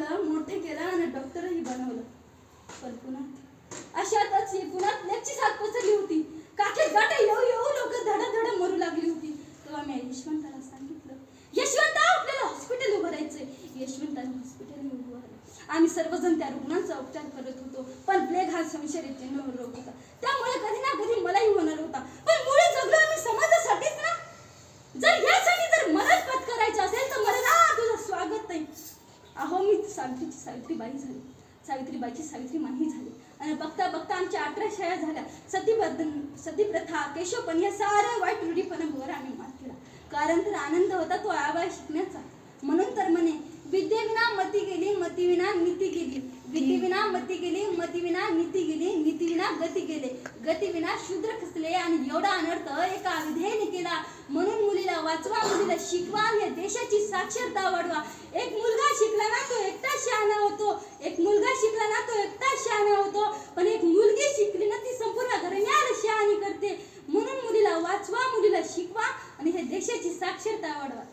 केलं, मोठे केलं आणि डॉक्टरही बनवलं. पण अशातच पुन्हा लेकची साथ पसरली होती. काखेत गाठे येऊ येऊ लोक धडधड मरू लागली होती. तेव्हा मी यशवंताला सांगितलं, यशवंता आपल्याला हॉस्पिटल उभारायचंय. यशवंताने हॉस्पिटल उभारलं. आम्ही सर्वजण त्या रुग्णांचा उपचार करत होतो. पण प्लेग हा संशयजन्य रोग होता, त्यामुळे कधी ना कधी मलाही होणार होता. पण मुळे जगलो आम्ही समाजासाठीच ना. जर यासाठी मलाच पत्करायचं असेल तर मला ना तुझं स्वागत नाही. अहो मी सावित्रीची सावित्रीबाई झाली, सावित्रीबाईची सावित्री माही झाली. आणि बघता बघता आमच्या 18 शाळा झाल्या. सतीप्रथा, केशवपण या साऱ्या वाईट रूढीपणावर आम्ही मात केला. कारण तर आनंद होता तो आवाज शिकण्याचा. म्हणून तर म्हणे, विद्येविना मती गेली, मतीविना नीती गेली. विद्येविना मती गेली, मतीविना नीती गेली. नीतीविना गती गेले, गतीविना शूद्र खचले. आणि एवढा अनर्थ एका विधेने केला. म्हणून मुलीला वाचवा, मुलीला शिकवा, या देशाची साक्षरता वाढवा. एक मुलगा शिकला ना तो एकटा शहाणा होतो, एक मुलगा शिकला ना तो एकटा शहाणा होतो. पण एक मुलगी शिकली ना ती संपूर्ण घराण्याला शहाणी करते. म्हणून मुलीला वाचवा, मुलीला शिकवा आणि या देशाची साक्षरता वाढवा.